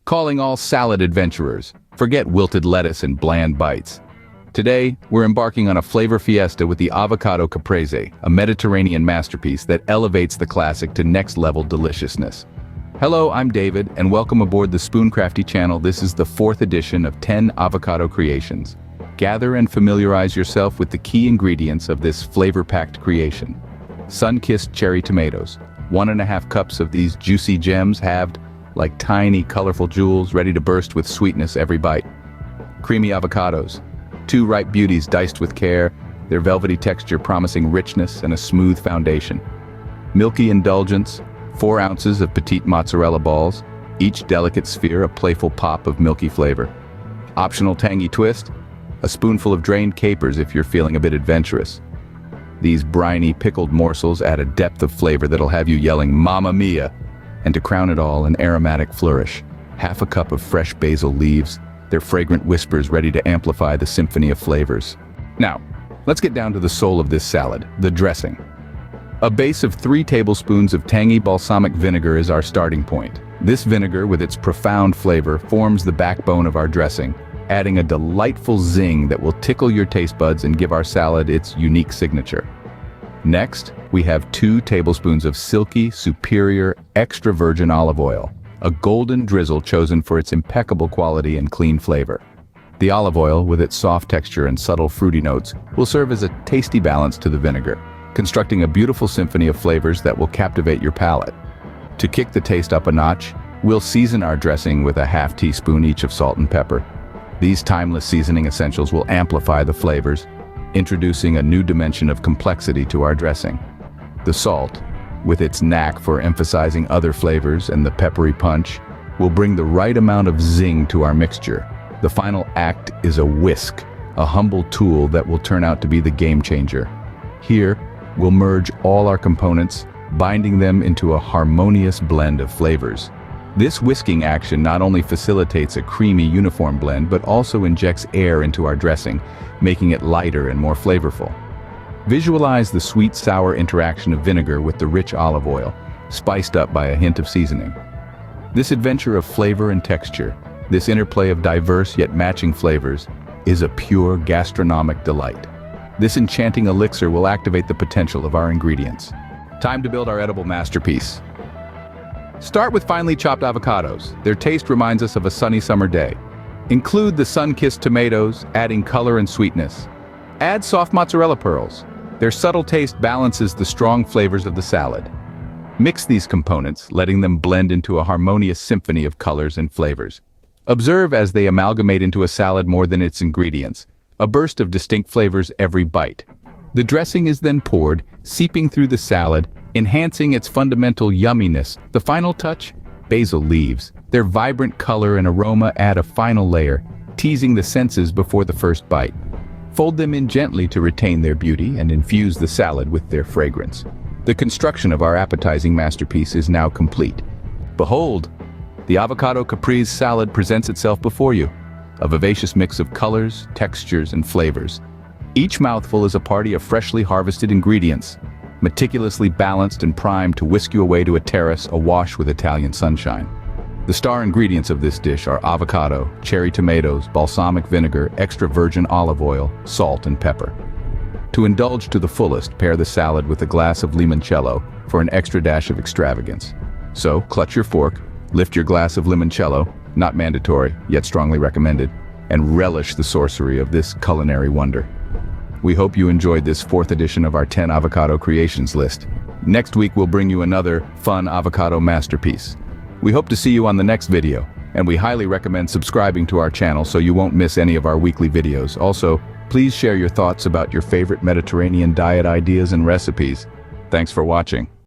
calling all salad adventurers. Forget wilted lettuce and bland bites. Today, we're embarking on a flavor fiesta with the Avocado Caprese, a Mediterranean masterpiece that elevates the classic to next-level deliciousness. Hello, I'm David, and welcome aboard the SpoonCrafty channel. This is the 4th edition of 10 avocado creations. Gather and familiarize yourself with the key ingredients of this flavor-packed creation. Sun-kissed cherry tomatoes. 1.5 cups of these juicy gems halved like tiny, colorful jewels ready to burst with sweetness every bite. Creamy avocados. 2 ripe beauties diced with care, their velvety texture promising richness and a smooth foundation. Milky indulgence. 4 ounces of petite mozzarella balls, each delicate sphere a playful pop of milky flavor. Optional tangy twist. A spoonful of drained capers if you're feeling a bit adventurous. These briny, pickled morsels add a depth of flavor that'll have you yelling, "Mamma mia!" And to crown it all, an aromatic flourish. 1/2 cup of fresh basil leaves, their fragrant whispers ready to amplify the symphony of flavors. Now, let's get down to the soul of this salad, the dressing. A base of 3 tablespoons of tangy balsamic vinegar is our starting point. This vinegar, with its profound flavor, forms the backbone of our dressing, adding a delightful zing that will tickle your taste buds and give our salad its unique signature. Next, we have 2 tablespoons of silky, superior, extra virgin olive oil, a golden drizzle chosen for its impeccable quality and clean flavor. The olive oil, with its soft texture and subtle fruity notes, will serve as a tasty balance to the vinegar, constructing a beautiful symphony of flavors that will captivate your palate. To kick the taste up a notch, we'll season our dressing with a 1/2 teaspoon each of salt and pepper. These timeless seasoning essentials will amplify the flavors, introducing a new dimension of complexity to our dressing. The salt, with its knack for emphasizing other flavors and the peppery punch, will bring the right amount of zing to our mixture. The final act is a whisk, a humble tool that will turn out to be the game changer. Here, we'll merge all our components, binding them into a harmonious blend of flavors. This whisking action not only facilitates a creamy, uniform blend, but also injects air into our dressing, making it lighter and more flavorful. Visualize the sweet-sour interaction of vinegar with the rich olive oil, spiced up by a hint of seasoning. This adventure of flavor and texture, this interplay of diverse yet matching flavors, is a pure gastronomic delight. This enchanting elixir will activate the potential of our ingredients. Time to build our edible masterpiece. Start with finely chopped avocados. Their taste reminds us of a sunny summer day. Include the sun-kissed tomatoes, adding color and sweetness. Add soft mozzarella pearls. Their subtle taste balances the strong flavors of the salad. Mix these components, letting them blend into a harmonious symphony of colors and flavors. Observe as they amalgamate into a salad more than its ingredients, a burst of distinct flavors every bite. The dressing is then poured, seeping through the salad, enhancing its fundamental yumminess. The final touch? Basil leaves. Their vibrant color and aroma add a final layer, teasing the senses before the first bite. Fold them in gently to retain their beauty and infuse the salad with their fragrance. The construction of our appetizing masterpiece is now complete. Behold, the Avocado Caprese salad presents itself before you, a vivacious mix of colors, textures, and flavors. Each mouthful is a party of freshly harvested ingredients, meticulously balanced and primed to whisk you away to a terrace awash with Italian sunshine. The star ingredients of this dish are avocado, cherry tomatoes, balsamic vinegar, extra virgin olive oil, salt, and pepper. To indulge to the fullest, pair the salad with a glass of limoncello for an extra dash of extravagance. So, clutch your fork, lift your glass of limoncello, not mandatory, yet strongly recommended, and relish the sorcery of this culinary wonder. We hope you enjoyed this 4th edition of our 10 avocado creations list. Next week we'll bring you another fun avocado masterpiece. We hope to see you on the next video, and we highly recommend subscribing to our channel so you won't miss any of our weekly videos. Also, please share your thoughts about your favorite Mediterranean diet ideas and recipes. Thanks for watching.